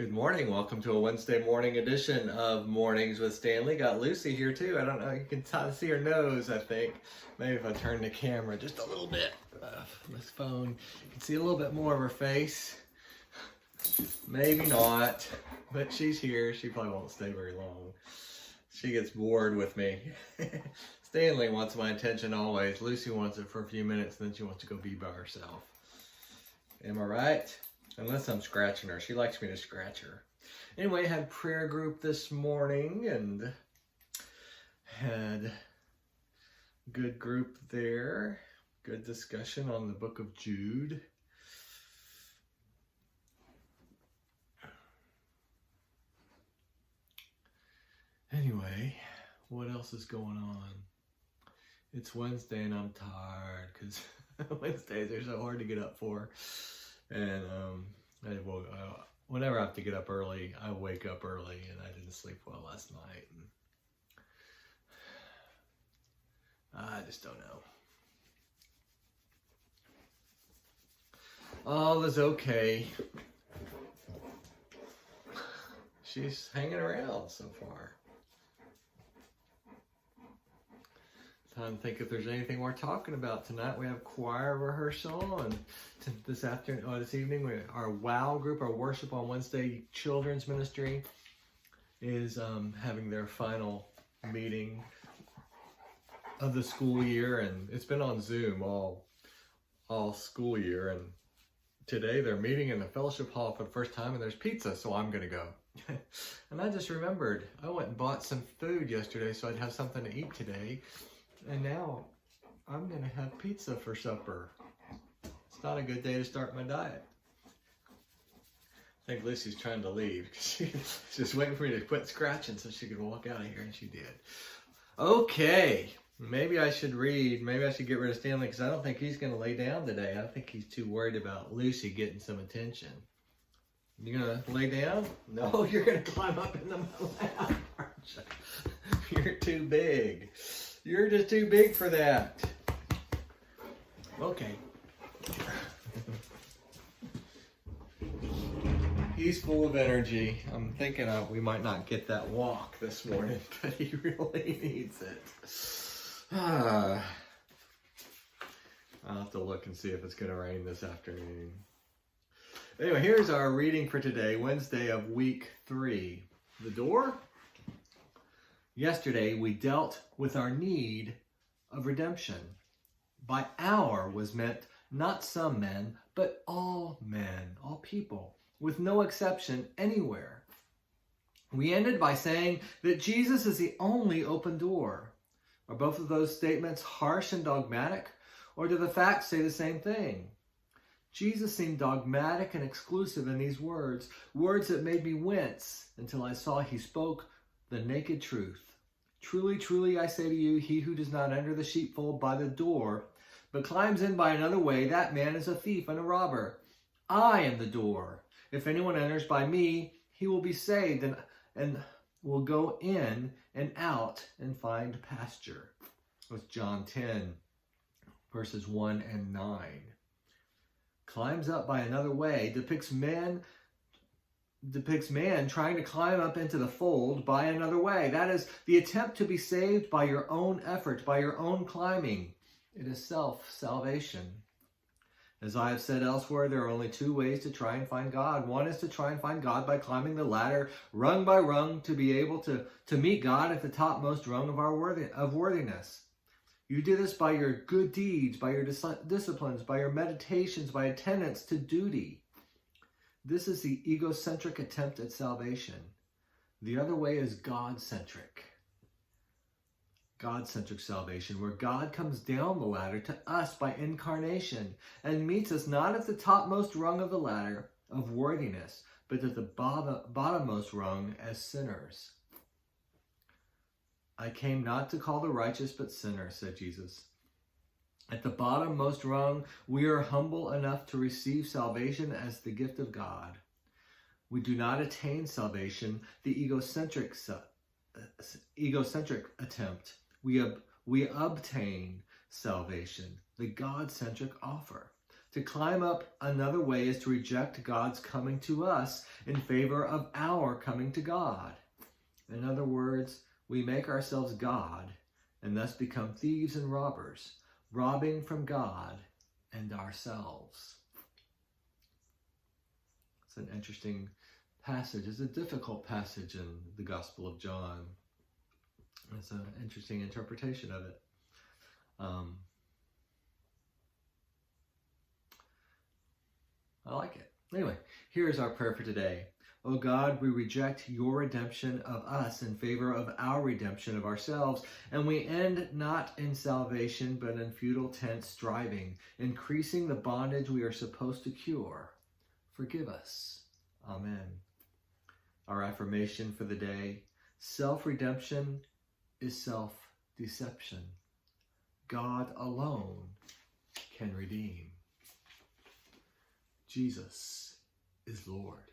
Good morning. Welcome to a Wednesday morning edition of Mornings with Stanley. Got Lucy here too. I don't know. You can see her nose, I think. Maybe if I turn the camera just a little bit from this phone, you can see a little bit more of her face. Maybe not, but she's here. She probably won't stay very long. She gets bored with me. Stanley wants my attention always. Lucy wants it for a few minutes, and then she wants to go be by herself. Am I right? Unless I'm scratching her. She likes me to scratch her. Anyway, had prayer group this morning and had good group there. Good discussion on the book of Jude. Anyway, what else is going on? It's Wednesday and I'm tired because Wednesdays are so hard to get up for. And whenever I have to get up early, I wake up early, and I didn't sleep well last night. And I just don't know. All is okay. She's hanging around so far. Trying to think if there's anything we're talking about tonight. We have choir rehearsal, and this evening, our WOW group, our Worship on Wednesday children's ministry, is having their final meeting of the school year, and it's been on Zoom all school year. And today they're meeting in the fellowship hall for the first time, and there's pizza, so I'm gonna go. And I just remembered I went and bought some food yesterday, so I'd have something to eat today. And now I'm going to have pizza for supper. It's not a good day to start my diet. I think Lucy's trying to leave because she's just waiting for me to quit scratching so she could walk out of here, and she did. Okay, maybe I should read. Maybe I should get rid of Stanley because I don't think he's going to lay down today. I think he's too worried about Lucy getting some attention. You going to lay down? No, you're going to climb up into my lap, aren't you? You're too big. You're just too big for that. Okay. He's full of energy. I'm thinking we might not get that walk this morning, but he really needs it. I'll have to look and see if it's going to rain this afternoon. Anyway, here's our reading for today, Wednesday of week 3. The door? Yesterday, we dealt with our need of redemption. By our was meant not some men, but all men, all people, with no exception anywhere. We ended by saying that Jesus is the only open door. Are both of those statements harsh and dogmatic, or do the facts say the same thing? Jesus seemed dogmatic and exclusive in these words that made me wince until I saw he spoke the naked truth. Truly, truly, I say to you, he who does not enter the sheepfold by the door, but climbs in by another way, that man is a thief and a robber. I am the door. If anyone enters by me, he will be saved and will go in and out and find pasture. That's John 10, verses 1 and 9. Climbs up by another way depicts man trying to climb up into the fold by another way. That is the attempt to be saved by your own effort, by your own climbing. It is self-salvation. As I have said elsewhere, there are only 2 ways to try and find God. One is to try and find God by climbing the ladder rung by rung to be able to meet God at the topmost rung of worthiness. You do this by your good deeds, by your disciplines, by your meditations, by attendance to duty. This is the egocentric attempt at salvation. The other way is God-centric. God-centric salvation, where God comes down the ladder to us by incarnation and meets us not at the topmost rung of the ladder of worthiness, but at the bottommost rung as sinners. I came not to call the righteous, but sinners, said Jesus. At the bottommost rung, we are humble enough to receive salvation as the gift of God. We do not attain salvation, the egocentric attempt. We obtain salvation, the God-centric offer. To climb up another way is to reject God's coming to us in favor of our coming to God. In other words, we make ourselves God and thus become thieves and robbers, robbing from God and ourselves. It's an interesting passage. It's a difficult passage in the Gospel of John. It's an interesting interpretation of it. I like it. Anyway, here's our prayer for today. Oh God, we reject your redemption of us in favor of our redemption of ourselves, and we end not in salvation, but in futile tense striving, increasing the bondage we are supposed to cure. Forgive us. Amen. Our affirmation for the day: self-redemption is self-deception. God alone can redeem. Jesus is Lord.